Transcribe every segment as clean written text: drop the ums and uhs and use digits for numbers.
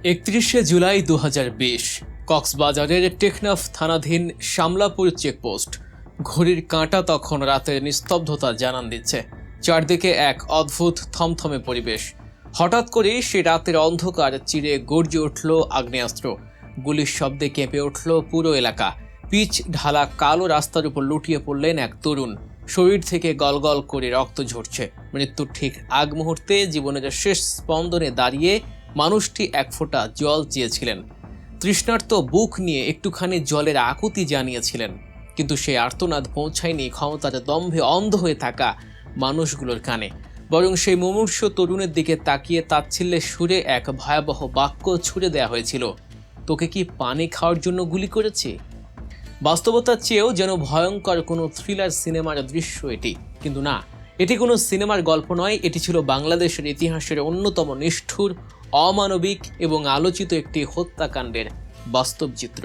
31শে জুলাই 2020 কক্সবাজারের টেকনাফ থানাধীন শামলাপুর চেকপোস্ট। ঘড়ির কাঁটা তখন রাতের নিস্তব্ধতা জানান দিচ্ছে। চারদিকে এক অদ্ভুত থমথমে পরিবেশ। হঠাৎ করেই সে রাতের অন্ধকার চিরে গর্জে উঠল আগ্নেয়াস্ত্র। গুলির শব্দে কেঁপে উঠল পুরো এলাকা। পিচ ঢালা কালো রাস্তার উপর লুটিয়ে পড়লেন এক তরুণ। শরীর থেকে গলগল করে রক্ত ঝরছে। মৃত্যুর ঠিক আগ মুহূর্তে জীবনের শেষ স্পন্দনে দাঁড়িয়ে মানুষটি এক ফোঁটা জল চেয়েছিলেন। তৃষ্ণার্ত বুক নিয়ে একটুখানি জলের আকুতি জানিয়েছিলেন, কিন্তু সেই আর্তনাদ পৌঁছায়নি ক্ষমতার দম্ভে অন্ধ হয়ে থাকা মানুষগুলোর কানে। বরং সেই মুমূর্ষ তরুণের দিকে তাকিয়ে তাচ্ছিল্যের সুরে এক ভয়াবহ বাক্য ছুড়ে দেওয়া হয়েছিল, তোকে কি পানি খাওয়ার জন্য গুলি করেছে? বাস্তবতার চেয়েও যেন ভয়ঙ্কর কোনো থ্রিলার সিনেমার দৃশ্য এটি। কিন্তু না, এটি কোনো সিনেমার গল্প নয়, এটি ছিল বাংলাদেশের ইতিহাসের অন্যতম নিষ্ঠুর, অমানবিক এবং আলোচিত একটি হত্যাকাণ্ডের বাস্তব চিত্র।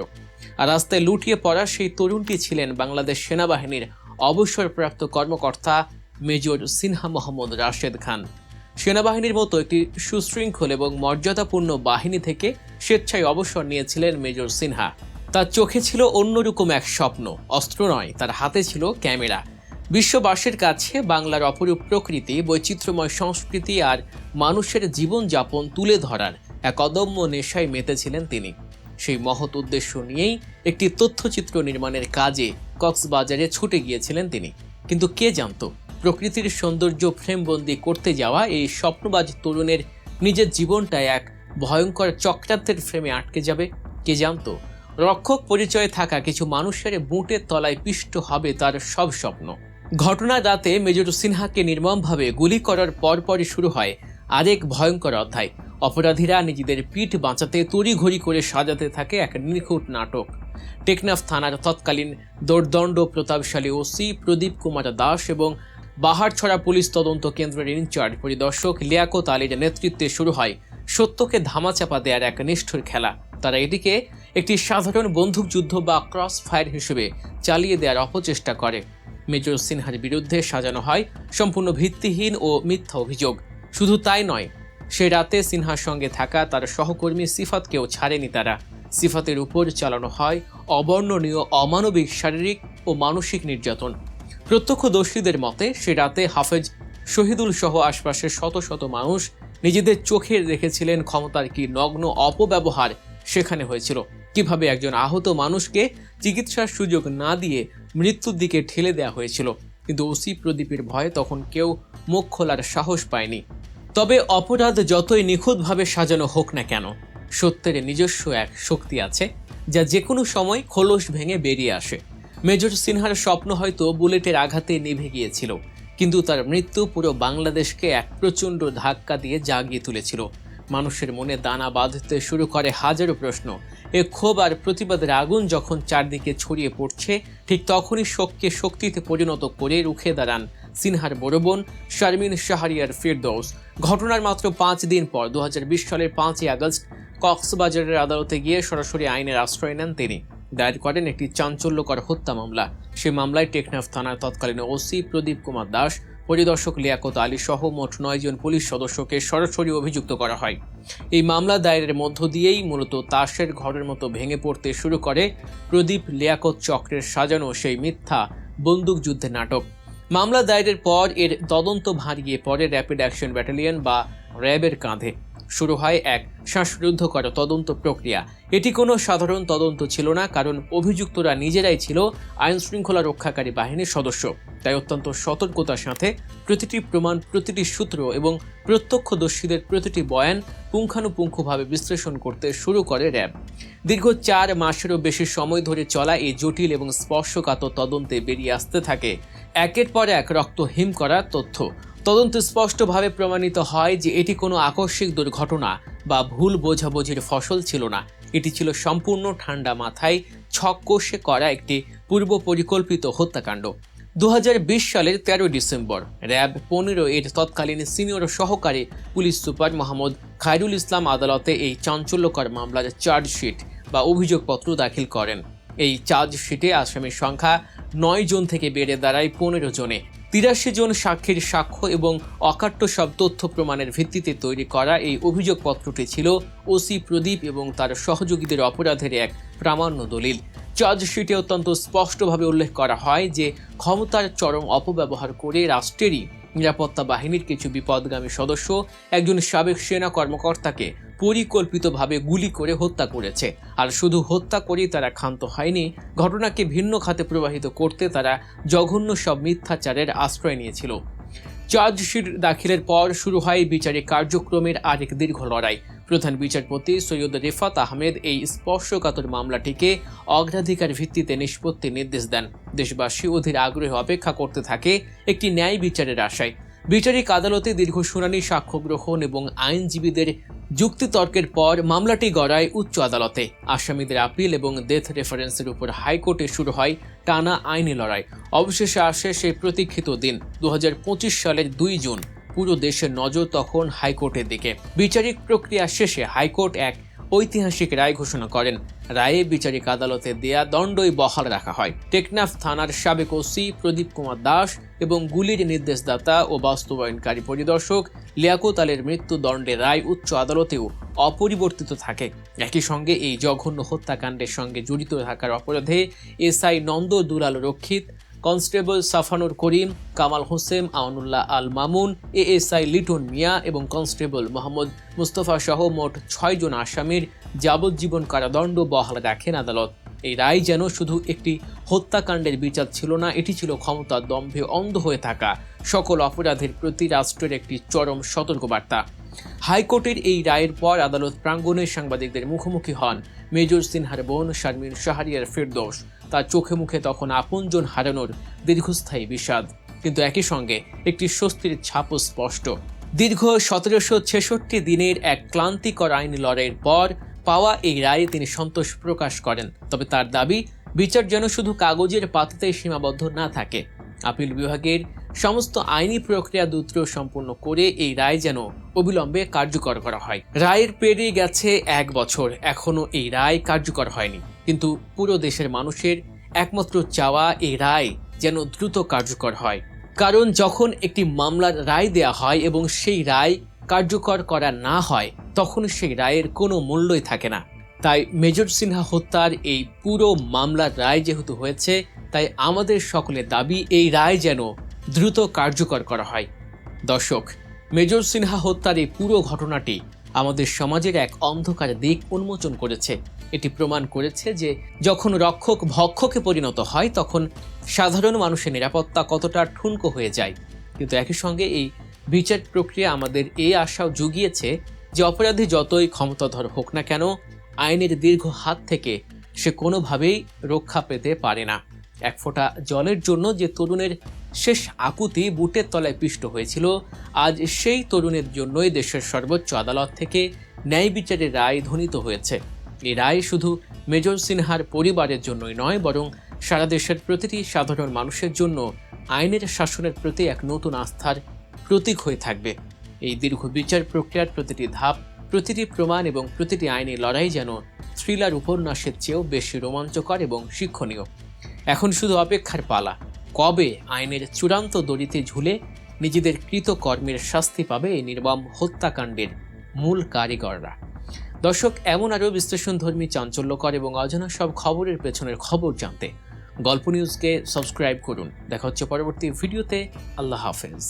আর রাস্তায় লুটিয়ে পড়া সেই তরুণটি ছিলেন বাংলাদেশ সেনাবাহিনীর অবসরপ্রাপ্ত কর্মকর্তা মেজর সিনহা মোহাম্মদ রাশেদ খান। সেনাবাহিনীর মতো একটি সুশৃঙ্খল এবং মর্যাদাপূর্ণ বাহিনী থেকে স্বেচ্ছায় অবসর নিয়েছিলেন মেজর সিনহা। তার চোখে ছিল অন্যরকম এক স্বপ্ন। অস্ত্র নয়, তার হাতে ছিল ক্যামেরা। বিশ্ববাসীর কাছে বাংলার অপরূপ প্রকৃতি, বৈচিত্র্যময় সংস্কৃতি আর মানুষের জীবনযাপন তুলে ধরার এক অদম্য নেশায় মেতেছিলেন তিনি। সেই মহৎ উদ্দেশ্য নিয়েই একটি তথ্যচিত্র নির্মাণের কাজে কক্সবাজারে ছুটে গিয়েছিলেন তিনি। কিন্তু কে জানত, প্রকৃতির সৌন্দর্য ফ্রেমবন্দি করতে যাওয়া এই স্বপ্নবাজ তরুণের নিজের জীবনটা এক ভয়ঙ্কর চক্রান্তের ফ্রেমে আটকে যাবে? কে জানত রক্ষক পরিচয়ে থাকা কিছু মানুষের বুটের তলায় পিষ্ট হবে তার সব স্বপ্ন। ঘটনার রাতে মেজর সিনহাকে নির্মমভাবে গুলি করার পরপরই শুরু হয় আরেক ভয়ঙ্কর অধ্যায়। অপরাধীরা নিজেদের পিঠ বাঁচাতে তড়িঘড়ি করে সাজাতে থাকে এক নিখুঁত নাটক। টেকনাফ থানার তৎকালীন দোর্দণ্ড প্রতাপশালী ওসি প্রদীপ কুমার দাস এবং বাহারছড়া পুলিশ তদন্ত কেন্দ্রের ইনচার্জ পরিদর্শক লিয়াকত আলীর নেতৃত্বে শুরু হয় সত্যকে ধামাচাপা দেওয়ার এক নিষ্ঠুর খেলা। তারা এটিকে একটি সাধারণ বন্দুকযুদ্ধ বা ক্রস ফায়ার হিসেবে চালিয়ে দেওয়ার অপচেষ্টা করে। মেজর সিনহার বিরুদ্ধে সাজানো হয় সম্পূর্ণ ভিত্তিহীন ও মিথ্যা অভিযোগ। শুধু তাই নয়, সে রাতে সিনহার সঙ্গে থাকা তার সহকর্মী সিফাতকেও ছাড়েনি তারা। সিফাতের উপর চালানো হয় অবর্ণনীয় অমানবিক শারীরিক ও মানসিক নির্যাতন। প্রত্যক্ষদর্শীদের মতে সে রাতে হাফেজ শহীদুল সহ আশপাশের শত শত মানুষ নিজেদের চোখে দেখেছিলেন ক্ষমতার কি নগ্ন অপব্যবহার সেখানে হয়েছিল। কিভাবে একজন আহত মানুষকে চিকিৎসার সুযোগ না দিয়ে মৃত্যুর দিকে ঠেলে দেওয়া হয়েছিল। কিন্তু ওসি প্রদীপের ভয়ে তখন কেউ মুখ খোলার সাহস পায়নি। তবে অপরাধ যতই নিখুঁতভাবে সাজানো হোক না কেন, সত্যের নিজস্ব এক শক্তি আছে যা যে কোনো সময় খোলস ভেঙে বেরিয়ে আসে। মেজর সিনহার স্বপ্ন হয়তো বুলেটের আঘাতে নিভে গিয়েছিল, কিন্তু তার মৃত্যু পুরো বাংলাদেশকে এক প্রচণ্ড ধাক্কা দিয়ে জাগিয়ে তুলেছিল। মানুষের মনে দানা বাঁধতে শুরু করে হাজারো প্রশ্ন। এ ক্ষোভ আর প্রতিবাদের আগুন যখন চারদিকে ছড়িয়ে পড়ছে, ঠিক তখনই শোককে শক্তিতে পরিণত করে রুখে দাঁড়ান সিনহার বড় বোন শারমিন শাহরিয়ার ফেরদৌস। ঘটনার মাত্র 5 দিন পর 2020 সালের 5ই আগস্ট কক্সবাজারের আদালতে গিয়ে সরাসরি আইনের আশ্রয় নেন তিনি। দায়ের করেন একটি চাঞ্চল্যকর হত্যা মামলা। সে মামলায় টেকনাফ থানার তৎকালীন ওসি প্রদীপ কুমার দাস, পরিদর্শক লিয়াকত আলী সহ মোট 9 জন পুলিশ সদস্যকে সরাসরি অভিযুক্ত করা হয়। এই মামলা দায়েরের মধ্য দিয়েই মূলত তাসের ঘরের মতো ভেঙে পড়তে শুরু করে প্রদীপ লিয়াকত চক্রের সাজানো সেই মিথ্যা বন্দুকযুদ্ধের নাটক। মামলা দায়েরের পর এর তদন্ত ভার গিয়ে পড়ে র্যাপিড অ্যাকশন ব্যাটালিয়ন বা র্যাবের কাঁধে। শুরু হয় এক শ্বাসরুদ্ধকর তদন্ত প্রক্রিয়া। এটি কোনো সাধারণ তদন্ত ছিল না, কারণ অভিযুক্তরা নিজেরাই ছিল আইন শৃঙ্খলা রক্ষাকারী বাহিনীর সদস্য। তাই অত্যন্ত সতর্কতার সাথে প্রতিটি প্রমাণ, প্রতিটি সূত্র এবং প্রত্যক্ষদর্শীদের প্রতিটি বয়ান পুঙ্খানুপুঙ্খভাবে বিশ্লেষণ করতে শুরু করে র্যাব। দীর্ঘ 4 মাসেরও বেশি সময় ধরে চলা এই জটিল এবং স্পর্শকাতর তদন্তে বেরিয়ে আসতে থাকে একের পর এক রক্তহীন করা তথ্য। তদন্তে স্পষ্টভাবে প্রমাণিত হয় যে এটি কোনো আকস্মিক দুর্ঘটনা বা ভুল বোঝাবুঝির ফসল ছিল না। এটি ছিল সম্পূর্ণ ঠান্ডা মাথায় ছক কষে করা একটি পূর্ব পরিকল্পিত হত্যাকাণ্ড। 2020 সালের 13 ডিসেম্বর র্যাব 15 এর তৎকালীন সিনিয়র সহকারী পুলিশ সুপার মোহাম্মদ খায়রুল ইসলাম আদালতে এই চাঞ্চল্যকর মামলার চার্জশিট বা অভিযোগপত্র দাখিল করেন। এই চার্জশিটে আসামির সংখ্যা 9 জন থেকে বেড়ে দাঁড়ায় 15 জনে। 83 জন সাক্ষীর সাক্ষ্য এবং অকাট্য সব তথ্য প্রমাণের ভিত্তিতে তৈরি করা এই অভিযোগপত্রটি ছিল ওসি প্রদীপ এবং তার সহযোগীদের অপরাধের এক প্রামাণ্য দলিল। চার্জশিটে অত্যন্ত স্পষ্টভাবে উল্লেখ করা হয় যে ক্ষমতার চরম অপব্যবহার করে রাষ্ট্রেরই নিরাপত্তা বাহিনীর কিছু বিপদগামী সদস্য একজন সাবেক সেনা কর্মকর্তাকে পরিকল্পিতভাবে গুলি করে হত্যা করেছে। আর শুধু হত্যা করেই তারা ক্ষান্ত হয়নি, ঘটনাকে ভিন্ন খাতে প্রবাহিত করতে তারা জঘন্য সব মিথ্যাচারের আশ্রয় নিয়েছিল। চার্জশিট দাখিলের পর শুরু হয় বিচারিক কার্যক্রমের আরেক দীর্ঘ লড়াই। প্রধান বিচারপতি সৈয়দ রেফাত আহমেদ এই স্পর্শকাতর মামলাটিকে অগ্রাধিকার ভিত্তিতে নিষ্পত্তির নির্দেশ দেন। দেশবাসী অধীর আগ্রহে অপেক্ষা করতে থাকে একটি ন্যায় বিচারের আশায়। বিচারিক আদালতে দীর্ঘ শুনানি, সাক্ষ্য গ্রহণ এবং আইনজীবীদের যুক্তিতর্কের পর মামলাটি গড়ায় উচ্চ আদালতে। আসামিদের আপিল এবং ডেথ রেফারেন্সের উপর হাইকোর্টে শুরু হয় টানা আইনি লড়াই। অবশেষে আসে সেই প্রতীক্ষিত দিন 2025 সালের 2 জুন। পুরো দেশের নজর তখন হাইকোর্টের দিকে। বিচারিক প্রক্রিয়া শেষে হাইকোর্ট এক ঐতিহাসিক রায় ঘোষণা করেন। রায়ে বিচারিক আদালতে দেয়া দণ্ডই বহাল রাখা হয়। টেকনাফ থানার সাবেক ওসি প্রদীপ কুমার দাস এবং গুলির নির্দেশদাতা ও বাস্তবায়নকারী পরিদর্শক লিয়াকত আলীর মৃত্যুদণ্ডের রায় উচ্চ আদালতেও অপরিবর্তিত থাকে। একই সঙ্গে এই জঘন্য হত্যাকাণ্ডের সঙ্গে জড়িত থাকার অপরাধে এসআই নন্দ দুলাল রক্ষিত, কনস্টেবল সাফানুর করিম, কামাল হোসেন, আউনুল্লাহ আল মামুন, এএসআই লিটন মিয়া এবং কনস্টেবল মোহাম্মদ মুস্তফা সহ মোট 6 জন আসামির যাবজ্জীবন কারাদণ্ড বহাল রাখেন আদালত। এই রায় যেন শুধু একটি হত্যাকাণ্ডের বিচার ছিল না, এটি ছিল ক্ষমতার দম্ভে অন্ধ হয়ে থাকা সকল অপরাধের প্রতি রাষ্ট্রের একটি চরম সতর্কবার্তা। হাইকোর্টের এই রায়ের পর আদালত প্রাঙ্গণে সাংবাদিকদের মুখোমুখি হন মেজর সিনহার বোন শারমিন শাহরিয়ার ফেরদৌস। তার চোখে মুখে তখন আপনজন হারানোর দীর্ঘস্থায়ী বিষাদ, কিন্তু একই সঙ্গে একটি স্বস্তির ছাপও স্পষ্ট। দীর্ঘ 1766 দিনের এক ক্লান্তিকর আইনি লড়াইয়ের পর পাওয়া এই রায়ে তিনি সন্তোষ প্রকাশ করেন। তবে তার দাবি, বিচার যেন শুধু কাগজের পাতাতেই সীমাবদ্ধ না থাকে। আপিল বিভাগের সমস্ত আইনি প্রক্রিয়া দ্রুত সম্পূর্ণ করে এই রায় যেন অবিলম্বে কার্যকর করা হয়। রায়ের পেরিয়ে গেছে 1 বছর, এখনো এই রায় কার্যকর হয়নি। কিন্তু পুরো দেশের মানুষের একমাত্র চাওয়া এই রায় যেন দ্রুত কার্যকর হয়। কারণ যখন একটি মামলার রায় দেয়া হয় এবং সেই রায় কার্যকর করা না হয়, তখন সেই রায়ের কোনো মূল্যই থাকে না। তাই মেজর সিনহা হত্যার এই পুরো মামলার রায় যেহেতু হয়েছে, তাই আমাদের সকলের দাবি এই রায় যেন দ্রুত কার্যকর করা হয়। দর্শক, মেজর সিনহা হত্যার এই পুরো ঘটনাটি আমাদের সমাজের এক অন্ধকার দিক উন্মোচন করেছে। এটি প্রমাণ করেছে যে যখন রক্ষক ভক্ষকে পরিণত হয়, তখন সাধারণ মানুষের নিরাপত্তা কতটা ঠুনকো হয়ে যায়। কিন্তু একই সঙ্গে এই বিচার প্রক্রিয়া আমাদের এই আশাও জুগিয়েছে যে অপরাধী যতই ক্ষমতাধর হোক না কেন, আইনের দীর্ঘ হাত থেকে সে কোনোভাবেই রক্ষা পেতে পারে না। এক ফোঁটা জলের জন্য যে তরুণের শেষ আকুতি বুটের তলায় পিষ্ট হয়েছিল, আজ সেই তরুণের জন্যই দেশের সর্বোচ্চ আদালত থেকে ন্যায় বিচারের রায় ধ্বনিত হয়েছে। এই রায় শুধু মেজর সিনহার পরিবারের জন্যই নয়, বরং সারা দেশের প্রতিটি সাধারণ মানুষের জন্য আইনের শাসনের প্রতি এক নতুন আস্থার প্রতীক হয়ে থাকবে। এই দীর্ঘ বিচার প্রক্রিয়ার প্রতিটি ধাপ, প্রতিটি প্রমাণ এবং প্রতিটি আইনি লড়াই যেন থ্রিলার উপন্যাসের চেয়েও বেশি রোমাঞ্চকর এবং শিক্ষণীয়। এখন শুধু অপেক্ষার পালা, কবে আইনের চূড়ান্ত দড়িতে ঝুলে নিজেদের কৃতকর্মের শাস্তি পাবে এই নির্মম হত্যাকাণ্ডের মূল কারিগররা। দর্শক, এমন আরও বিশ্লেষণধর্মী, চাঞ্চল্যকর এবং অজানা সব খবরের পেছনের খবর জানতে গল্প নিউজকে সাবস্ক্রাইব করুন। দেখা হচ্ছে পরবর্তী ভিডিওতে। আল্লাহ হাফেজ।